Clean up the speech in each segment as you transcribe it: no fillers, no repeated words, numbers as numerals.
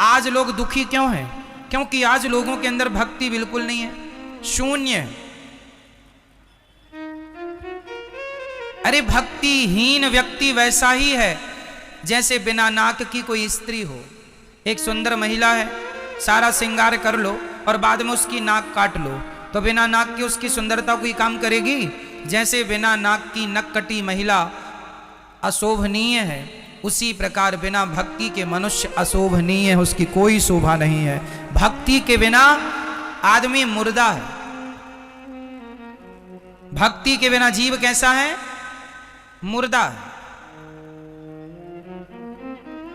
आज लोग दुखी क्यों हैं? क्योंकि आज लोगों के अंदर भक्ति बिल्कुल नहीं है, शून्य है। अरे भक्तिहीन व्यक्ति वैसा ही है जैसे बिना नाक की कोई स्त्री हो। एक सुंदर महिला है, सारा श्रृंगार कर लो और बाद में उसकी नाक काट लो, तो बिना नाक की उसकी सुंदरता कोई काम करेगी? जैसे बिना नाक की नक कटी महिला अशोभनीय है, उसी प्रकार बिना भक्ति के मनुष्य अशोभनीय है, उसकी कोई शोभा नहीं है। भक्ति के बिना आदमी मुर्दा है। भक्ति के बिना जीव कैसा है? मुर्दा है।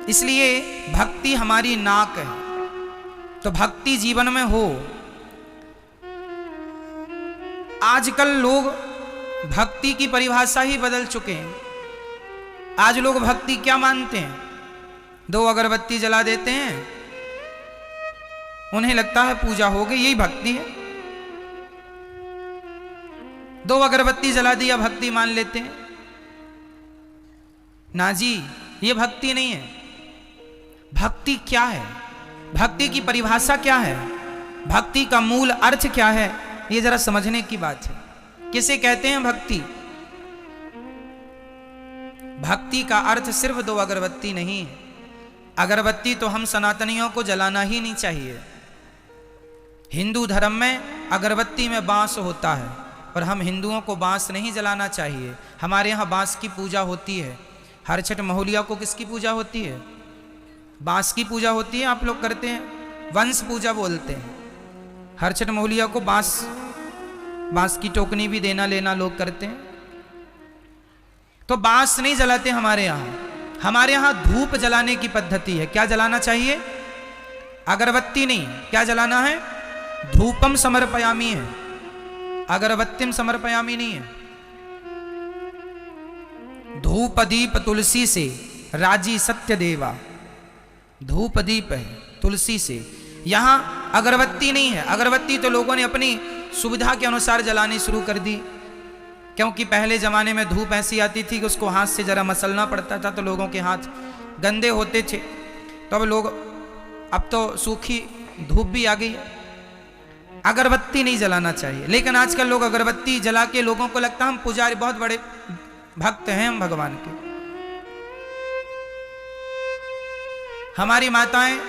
इसलिए भक्ति हमारी नाक है। तो भक्ति जीवन में हो। आजकल लोग भक्ति की परिभाषा ही बदल चुके हैं। आज लोग भक्ति क्या मानते हैं? 2 अगरबत्ती जला देते हैं, उन्हें लगता है पूजा हो गई, यही भक्ति है। 2 अगरबत्ती जला दिया, भक्ति मान लेते हैं। ना जी, ये भक्ति नहीं है। भक्ति क्या है? भक्ति की परिभाषा क्या है? भक्ति का मूल अर्थ क्या है? ये जरा समझने की बात है। किसे कहते हैं भक्ति? भक्ति का अर्थ सिर्फ 2 अगरबत्ती नहीं है। अगरबत्ती तो हम सनातनियों को जलाना ही नहीं चाहिए। हिंदू धर्म में अगरबत्ती में बांस होता है, और हम हिंदुओं को बांस नहीं जलाना चाहिए। हमारे यहाँ बांस की पूजा होती है। हर छठ महुलिया को किसकी पूजा होती है? बांस की पूजा होती है। आप लोग करते हैं, वंश पूजा बोलते हैं। हर छठ महुलिया को बांस की टोकनी भी देना लेना लोग करते हैं। तो बांस नहीं जलाते हमारे यहाँ। हमारे यहाँ धूप जलाने की पद्धति है। क्या जलाना चाहिए? अगरबत्ती नहीं। क्या जलाना है? धूपम समर्पयामी है, अगरबत्तिम समर्पयामी नहीं है। धूप दीप तुलसी से राजी सत्य देवा। धूप दीप है तुलसी से। यहां अगरबत्ती नहीं है। अगरबत्ती तो लोगों ने अपनी सुविधा के अनुसार जलानी शुरू कर दी, क्योंकि पहले जमाने में धूप ऐसी आती थी कि उसको हाथ से जरा मसलना पड़ता था, तो लोगों के हाथ गंदे होते थे। तो अब तो सूखी धूप भी आ गई है। अगरबत्ती नहीं जलाना चाहिए। लेकिन आजकल लोग अगरबत्ती जला के लोगों को लगता है हम पुजारी, बहुत बड़े भक्त हैं हम भगवान के। हमारी माताएं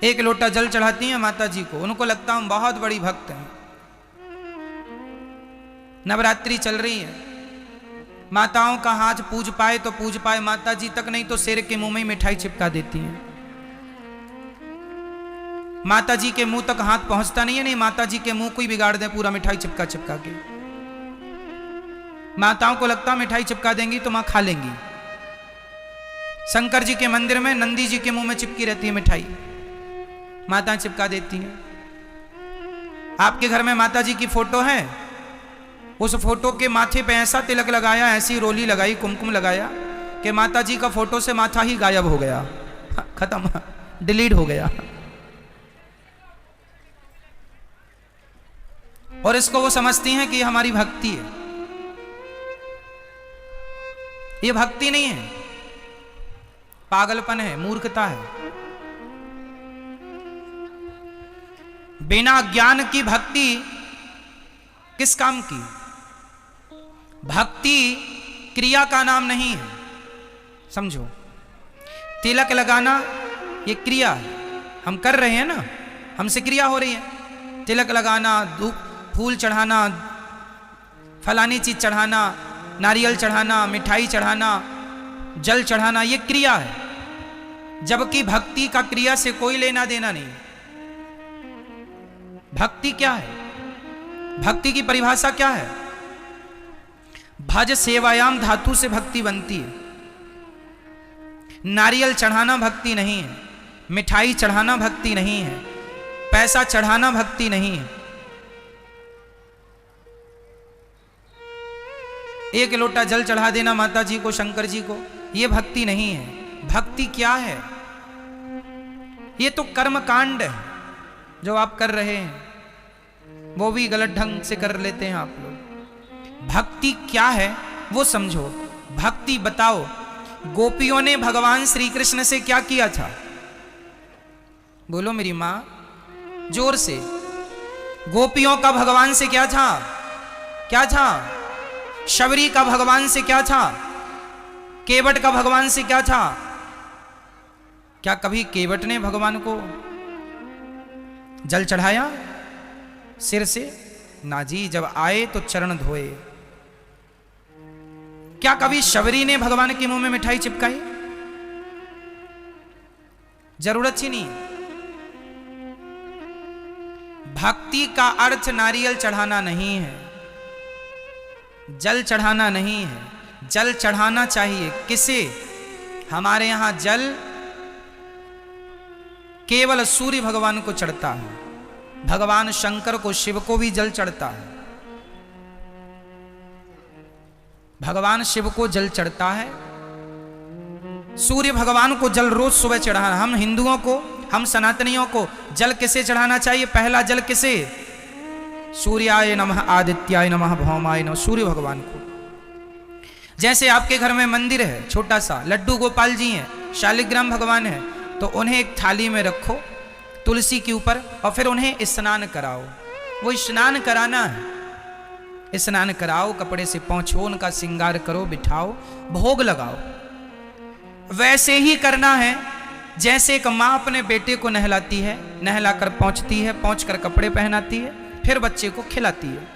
1 लोटा जल चढ़ाती हैं माता जी को, उनको लगता हम बहुत बड़ी भक्त हैं। नवरात्रि चल रही है, माताओं का हाथ पूज पाए तो पूज पाए, माता जी तक नहीं तो शेर के मुंह में मिठाई चिपका देती हैं। माता जी के मुंह तक हाथ पहुंचता नहीं है, नहीं माता जी के मुंह को ही बिगाड़ दे पूरा मिठाई चिपका चिपका के। माताओं को लगता मिठाई चिपका देंगी तो मां खा लेंगी। शंकर जी के मंदिर में नंदी जी के मुंह में चिपकी रहती है मिठाई, माता चिपका देती हैं। आपके घर में माता जी की फोटो है, उस फोटो के माथे पे ऐसा तिलक लगाया, ऐसी रोली लगाई, कुमकुम लगाया कि माता जी का फोटो से माथा ही गायब हो गया, खत्म, डिलीट हो गया। और इसको वो समझती हैं कि ये हमारी भक्ति है। ये भक्ति नहीं है, पागलपन है, मूर्खता है। बिना ज्ञान की भक्ति किस काम की? भक्ति क्रिया का नाम नहीं है, समझो। तिलक लगाना ये क्रिया है, हम कर रहे हैं ना, हमसे क्रिया हो रही है। तिलक लगाना, धूप फूल चढ़ाना, फलानी चीज चढ़ाना, नारियल चढ़ाना, मिठाई चढ़ाना, जल चढ़ाना, ये क्रिया है। जबकि भक्ति का क्रिया से कोई लेना देना नहीं। भक्ति क्या है? भक्ति की परिभाषा क्या है? भज सेवायाम धातु से भक्ति बनती है। नारियल चढ़ाना भक्ति नहीं है, मिठाई चढ़ाना भक्ति नहीं है, पैसा चढ़ाना भक्ति नहीं है। 1 लोटा जल चढ़ा देना माता जी को, शंकर जी को, यह भक्ति नहीं है। भक्ति क्या है? ये तो कर्म कांड है जो आप कर रहे हैं, वो भी गलत ढंग से कर लेते हैं आप लोग। भक्ति क्या है वो समझो। भक्ति बताओ, गोपियों ने भगवान श्री कृष्ण से क्या किया था? बोलो मेरी मां, जोर से। गोपियों का भगवान से क्या था? क्या था? शबरी का भगवान से क्या था? केवट का भगवान से क्या था? क्या कभी केवट ने भगवान को जल चढ़ाया सिर से? ना जी, जब आए तो चरण धोए। क्या कभी शबरी ने भगवान के मुंह में मिठाई चिपकाई? जरूरत ही नहीं। भक्ति का अर्थ नारियल चढ़ाना नहीं है, जल चढ़ाना नहीं है। जल चढ़ाना चाहिए किसे? हमारे यहां जल केवल सूर्य भगवान को चढ़ता है, भगवान शंकर को, शिव को भी जल चढ़ता है। भगवान शिव को जल चढ़ता है, सूर्य भगवान को जल रोज सुबह चढ़ाना। हम हिंदुओं को, हम सनातनियों को जल किसे चढ़ाना चाहिए? पहला जल किसे? सूर्याय नमः, आदित्याय नमः, भौमाय नमः, सूर्य भगवान को। जैसे आपके घर में मंदिर है छोटा सा, लड्डू गोपाल जी हैं, शालिग्राम भगवान है, तो उन्हें एक थाली में रखो तुलसी के ऊपर और फिर उन्हें स्नान कराओ। वो स्नान कराना है, स्नान कराओ, कपड़े से पोंछो, उनका श्रृंगार करो, बिठाओ, भोग लगाओ। वैसे ही करना है जैसे एक माँ अपने बेटे को नहलाती है, नहलाकर पोंछती है, पोंछ कर कपड़े पहनाती है, फिर बच्चे को खिलाती है।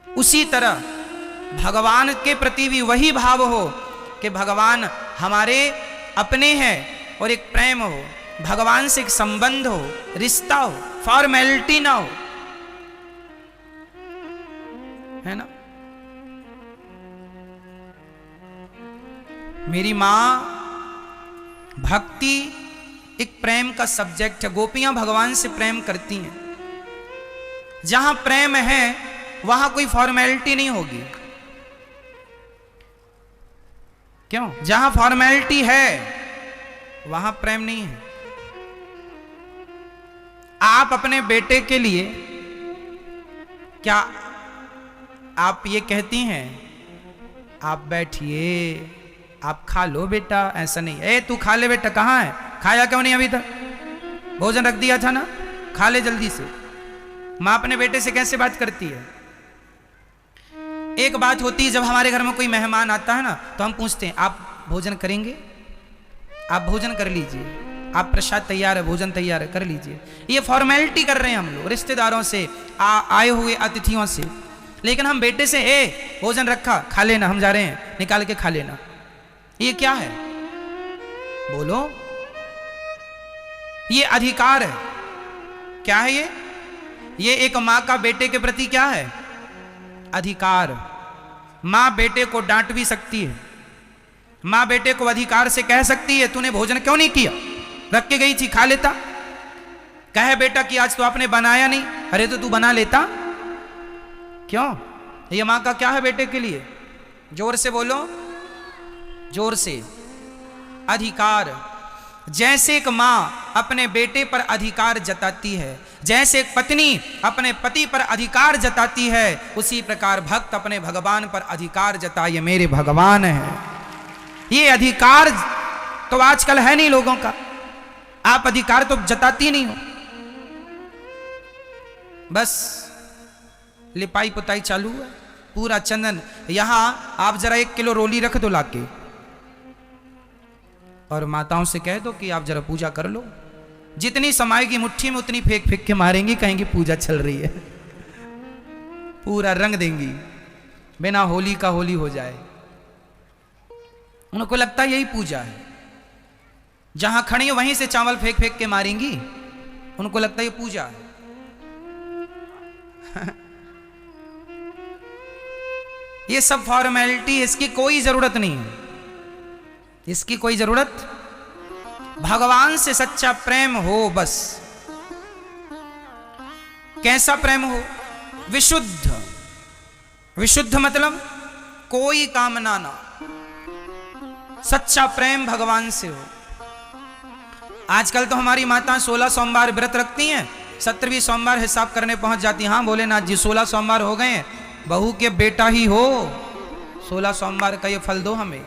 उसी तरह भगवान के प्रति भी वही भाव हो कि भगवान हमारे अपने हैं और एक प्रेम हो, भगवान से एक संबंध हो, रिश्ता हो, फॉर्मेलिटी ना हो, है ना। मेरी मां, भक्ति एक प्रेम का सब्जेक्ट है। गोपियां भगवान से प्रेम करती हैं। जहां प्रेम है वहां कोई फॉर्मेलिटी नहीं होगी। क्यों? जहां फॉर्मेलिटी है वहां प्रेम नहीं है। आप अपने बेटे के लिए क्या आप ये कहती हैं, आप बैठिए, आप खा लो बेटा? ऐसा नहीं। ए तू खा ले बेटा, कहां है? खाया क्यों नहीं अभी तक? भोजन रख दिया था ना, खा ले जल्दी से। मां अपने बेटे से कैसे बात करती है? एक बात होती है, जब हमारे घर में कोई मेहमान आता है ना, तो हम पूछते हैं आप भोजन करेंगे? आप भोजन कर लीजिए, आप प्रसाद तैयार है, भोजन तैयार है, कर लीजिए। ये फॉर्मेलिटी कर रहे हैं हम लोग रिश्तेदारों से, आए हुए अतिथियों से। लेकिन हम बेटे से, ए भोजन रखा, खा लेना, हम जा रहे हैं, निकाल के खा लेना। ये क्या है? बोलो। ये अधिकार है। क्या है ये? ये एक मां का बेटे के प्रति क्या है? अधिकार। मां बेटे को डांट भी सकती है, मां बेटे को अधिकार से कह सकती है तूने भोजन क्यों नहीं किया, रख के गई थी, खा लेता। कहे बेटा कि आज तो आपने बनाया नहीं, अरे तो तू बना लेता। क्यों? ये मां का क्या है बेटे के लिए? जोर से बोलो, जोर से। अधिकार। जैसे एक मां अपने बेटे पर अधिकार जताती है, जैसे एक पत्नी अपने पति पर अधिकार जताती है, उसी प्रकार भक्त अपने भगवान पर अधिकार जताए, मेरे भगवान है। ये अधिकार तो आजकल है नहीं लोगों का। आप अधिकार तो जताती नहीं हो, बस लिपाई पुताई चालू है, पूरा चंदन। यहां आप जरा 1 किलो रोली रख दो लाके और माताओं से कह दो कि आप जरा पूजा कर लो। जितनी समाएगी मुट्ठी में उतनी फेंक फेंक के मारेंगी, कहेंगी पूजा चल रही है। पूरा रंग देंगी, बिना होली का होली हो जाए। उनको लगता है यही पूजा है। जहां खड़ी है वहीं से चावल फेंक फेंक के मारेंगी, उनको लगता है ये पूजा है। ये सब फॉर्मेलिटी, इसकी कोई जरूरत नहीं है, इसकी कोई जरूरत। भगवान से सच्चा प्रेम हो बस। कैसा प्रेम हो? विशुद्ध। विशुद्ध मतलब कोई कामना ना, सच्चा प्रेम भगवान से हो। आजकल तो हमारी माता 16 सोमवार व्रत रखती हैं, 17वीं सोमवार हिसाब करने पहुंच जाती हैं। हाँ भोलेनाथ जी 16 सोमवार हो गए हैं, बहू के बेटा ही हो, 16 सोमवार का ये फल दो हमें,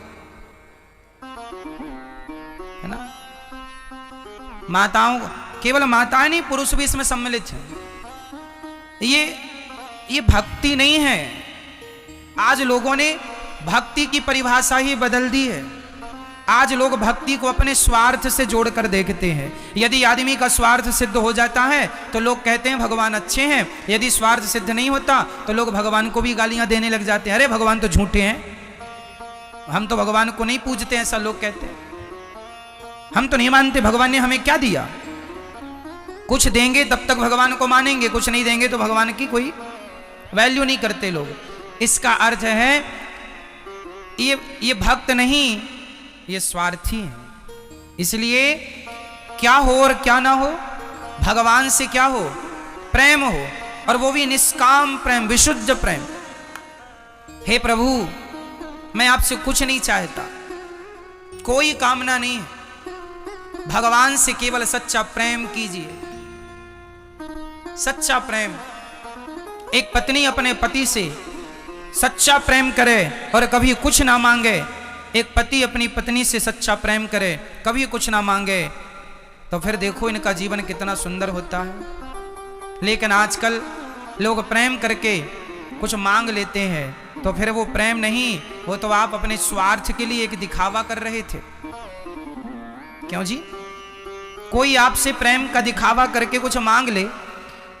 है ना। माताओं, केवल माताएं नहीं, पुरुष भी इसमें सम्मिलित हैं। ये भक्ति नहीं है। आज लोगों ने भक्ति की परिभाषा ही बदल दी है। आज लोग भक्ति को अपने स्वार्थ से जोड़कर देखते हैं। यदि आदमी का स्वार्थ सिद्ध हो जाता है तो लोग कहते हैं भगवान अच्छे हैं, यदि स्वार्थ सिद्ध नहीं होता तो लोग भगवान को भी गालियां देने लग जाते हैं। अरे भगवान तो झूठे हैं, हम तो भगवान को नहीं पूजते, ऐसा लोग कहते हैं। हम तो नहीं मानते, भगवान ने हमें क्या दिया। कुछ देंगे तब तक भगवान को मानेंगे, कुछ नहीं देंगे तो भगवान की कोई वैल्यू नहीं करते लोग। इसका अर्थ है ये भक्त नहीं, ये स्वार्थी है। इसलिए क्या हो और क्या ना हो, भगवान से क्या हो, प्रेम हो, और वो भी निष्काम प्रेम, विशुद्ध प्रेम। हे प्रभु, मैं आपसे कुछ नहीं चाहता, कोई कामना नहीं है, भगवान से केवल सच्चा प्रेम कीजिए। सच्चा प्रेम, एक पत्नी अपने पति से सच्चा प्रेम करे और कभी कुछ ना मांगे, एक पति अपनी पत्नी से सच्चा प्रेम करे, कभी कुछ ना मांगे, तो फिर देखो इनका जीवन कितना सुंदर होता है। लेकिन आजकल लोग प्रेम करके कुछ मांग लेते हैं, तो फिर वो प्रेम नहीं, वो तो आप अपने स्वार्थ के लिए एक दिखावा कर रहे थे। क्यों जी? कोई आपसे प्रेम का दिखावा करके कुछ मांग ले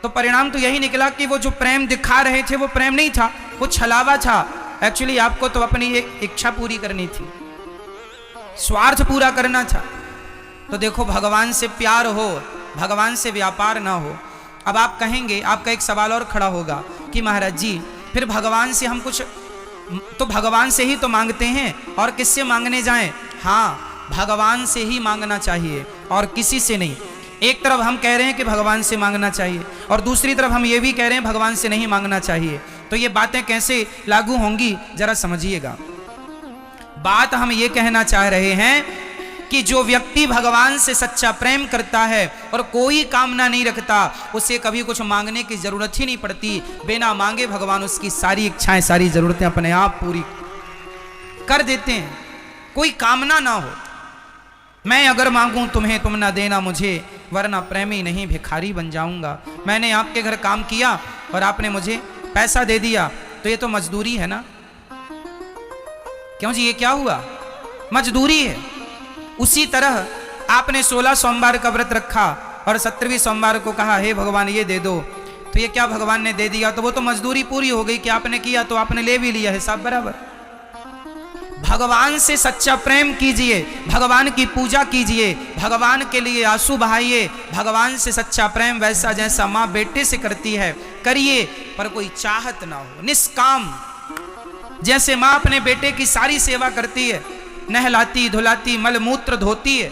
तो परिणाम तो यही निकला कि वो जो प्रेम दिखा रहे थे वो प्रेम नहीं था, वो छलावा था। एक्चुअली आपको तो अपनी एक इच्छा पूरी करनी थी, स्वार्थ पूरा करना था। तो देखो, भगवान से प्यार हो, भगवान से व्यापार ना हो। अब आप कहेंगे, आपका एक सवाल और खड़ा होगा कि महाराज जी, फिर भगवान से हम कुछ तो भगवान से ही तो मांगते हैं, और किससे मांगने जाएं? हाँ, भगवान से ही मांगना चाहिए और किसी से नहीं। एक तरफ हम कह रहे हैं कि भगवान से मांगना चाहिए, और दूसरी तरफ हम ये भी कह रहे हैं भगवान से नहीं मांगना चाहिए। तो ये बातें कैसे लागू होंगी, जरा समझिएगा। बात हम ये कहना चाह रहे हैं कि जो व्यक्ति भगवान से सच्चा प्रेम करता है और कोई कामना नहीं रखता, उसे कभी कुछ मांगने की जरूरत ही नहीं पड़ती। बिना मांगे भगवान उसकी सारी इच्छाएं, सारी जरूरतें अपने आप पूरी कर देते हैं, कोई कामना ना हो। मैं अगर मांगूं तुम्हें, तुम ना देना मुझे, वरना प्रेमी नहीं भिखारी बन जाऊंगा। मैंने आपके घर काम किया और आपने मुझे पैसा दे दिया, तो ये तो मजदूरी है ना। क्यों जी, ये क्या हुआ? मजदूरी है। उसी तरह आपने 16 सोमवार का व्रत रखा और 17वीं सोमवार को कहा हे भगवान ये दे दो, तो ये क्या भगवान ने दे दिया? तो वो तो मजदूरी पूरी हो गई कि आपने किया तो आपने ले भी लिया, हिसाब बराबर। भगवान से सच्चा प्रेम कीजिए, भगवान की पूजा कीजिए, भगवान के लिए आंसू बहाइए। भगवान से सच्चा प्रेम वैसा जैसा माँ बेटे से करती है करिए, पर कोई चाहत ना हो, निष्काम। जैसे माँ अपने बेटे की सारी सेवा करती है, नहलाती धुलाती, मलमूत्र धोती है,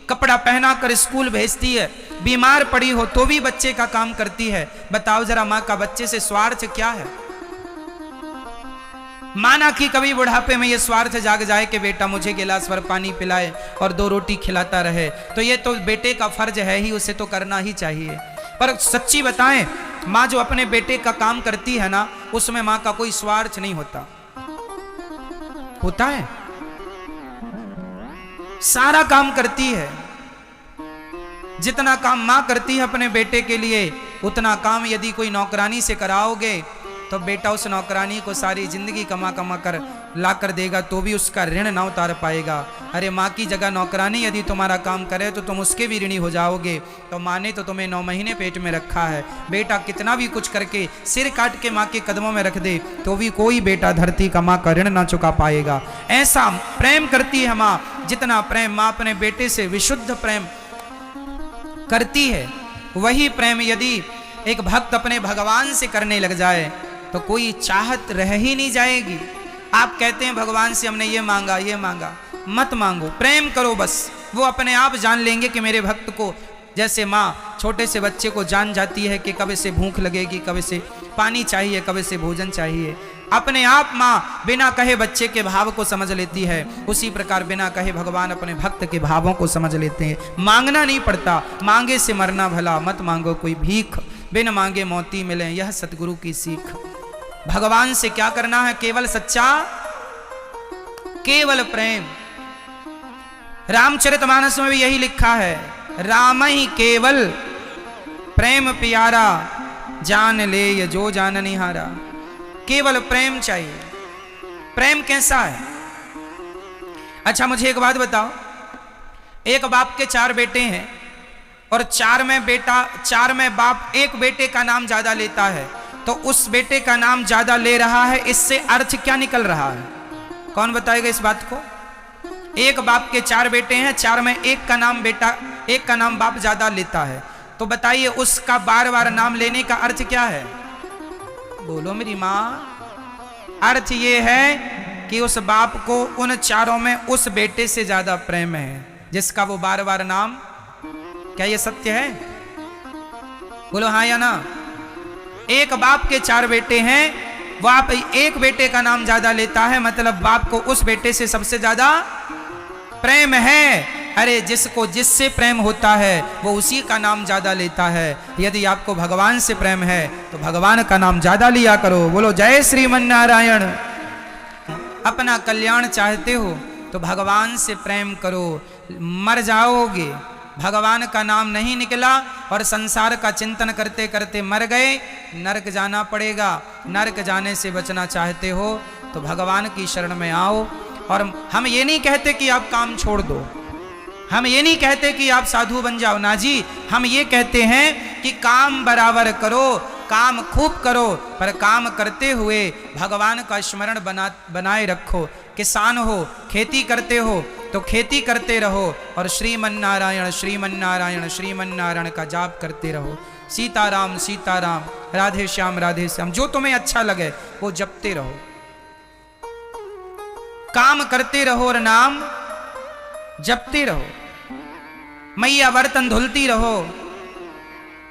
कपड़ा पहना कर स्कूल भेजती है, बीमार पड़ी हो तो भी बच्चे का काम करती है। बताओ जरा, माँ का बच्चे से स्वार्थ क्या है? माना कि कभी बुढ़ापे में ये स्वार्थ जाग जाए कि बेटा मुझे गिलास भर पानी पिलाए और 2 रोटी खिलाता रहे, तो ये तो बेटे का फर्ज है ही, उसे तो करना ही चाहिए। पर सच्ची बताएं, माँ जो अपने बेटे का काम करती है ना, उसमें माँ का कोई स्वार्थ नहीं होता। होता है? सारा काम करती है। जितना काम माँ करती है अपने बेटे के लिए, उतना काम यदि कोई नौकरानी से कराओगे तो बेटा उस नौकरानी को सारी जिंदगी कमा कमा कर ला कर देगा, तो भी उसका ऋण ना उतार पाएगा। अरे माँ की जगह नौकरानी यदि तुम्हारा काम करे तो तुम उसके भी ऋणी हो जाओगे। तो माँ ने तो तुम्हें 9 महीने पेट में रखा है, बेटा कितना भी कुछ करके सिर काट के माँ के कदमों में रख दे तो भी कोई बेटा धरती का माँ का ऋण ना चुका पाएगा। ऐसा प्रेम करती है माँ, जितना प्रेम माँ अपने बेटे से विशुद्ध प्रेम करती है, वही प्रेम यदि एक भक्त अपने भगवान से करने लग जाए तो कोई चाहत रह ही नहीं जाएगी। आप कहते हैं भगवान से हमने ये मांगा ये मांगा, मत मांगो, प्रेम करो बस। वो अपने आप जान लेंगे कि मेरे भक्त को, जैसे माँ छोटे से बच्चे को जान जाती है कि कब इसे भूख लगेगी, कब इसे पानी चाहिए, कब इसे भोजन चाहिए, अपने आप माँ बिना कहे बच्चे के भाव को समझ लेती है। उसी प्रकार बिना कहे भगवान अपने भक्त के भावों को समझ लेते हैं। मांगना नहीं पड़ता, मांगे से मरना भला, मत मांगो कोई भीख, बिन मांगे मोती मिले, यह सतगुरु की सीख। भगवान से क्या करना है? केवल सच्चा केवल प्रेम। रामचरितमानस में भी यही लिखा है, राम ही केवल प्रेम प्यारा, जान ले ये जो जाननिहारा। केवल प्रेम चाहिए। प्रेम कैसा है? अच्छा मुझे एक बात बताओ, एक बाप के 4 बेटे हैं और 4 में बाप एक बेटे का नाम ज्यादा लेता है, तो उस बेटे का नाम ज्यादा ले रहा है, इससे अर्थ क्या निकल रहा है? कौन बताएगा इस बात को? एक बाप के 4 बेटे हैं, 4 में एक का नाम बाप ज्यादा लेता है, तो बताइए उसका बार बार नाम लेने का अर्थ क्या है? बोलो मेरी माँ। अर्थ ये है कि उस बाप को उन 4 में उस बेटे से ज्यादा प्रेम है जिसका वो बार बार नाम। क्या ये सत्य है? बोलो हाँ या ना। एक बाप के 4 बेटे हैं, बाप एक बेटे का नाम ज्यादा लेता है, मतलब बाप को उस बेटे से सबसे ज्यादा प्रेम है। अरे जिसको जिससे प्रेम होता है वो उसी का नाम ज्यादा लेता है। यदि आपको भगवान से प्रेम है तो भगवान का नाम ज्यादा लिया करो। बोलो जय श्रीमन्नारायण। अपना कल्याण चाहते हो तो भगवान से प्रेम करो। मर जाओगे, भगवान का नाम नहीं निकला और संसार का चिंतन करते करते मर गए, नरक जाना पड़ेगा। नरक जाने से बचना चाहते हो तो भगवान की शरण में आओ। और हम ये नहीं कहते कि आप काम छोड़ दो, हम ये नहीं कहते कि आप साधु बन जाओ ना जी। हम ये कहते हैं कि काम बराबर करो, काम खूब करो, पर काम करते हुए भगवान का स्मरण बनाए रखो। किसान हो, खेती करते हो तो खेती करते रहो और श्रीमन्नारायण श्रीमन्नारायण श्रीमन्नारायण का जाप करते रहो। सीताराम सीताराम, राधे श्याम राधे श्याम, जो तुम्हें अच्छा लगे वो जपते रहो। काम करते रहो और नाम जपते रहो। मैया बर्तन धुलती रहो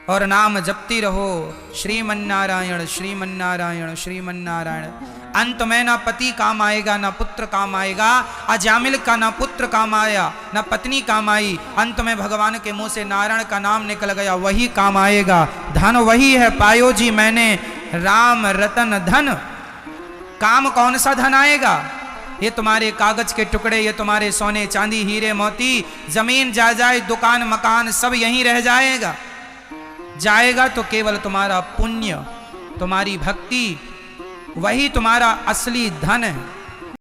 और नाम जपती रहो। श्रीमन्नारायण श्रीमन्नारायण श्रीमन्नारायण। अंत में ना पति काम आएगा ना पुत्र काम आएगा। अजामिल का ना पुत्र काम आया ना पत्नी काम आई, अंत में भगवान के मुंह से नारायण का नाम निकल गया, वही काम आएगा। धन वही है पायो जी मैंने, राम रतन धन। काम कौन सा धन आएगा? ये तुम्हारे कागज के टुकड़े, ये तुम्हारे सोने चांदी हीरे मोती, जमीन जायदाद दुकान मकान सब यहीं रह जाएगा। जाएगा तो केवल तुम्हारा पुण्य, तुम्हारी भक्ति, वही तुम्हारा असली धन है।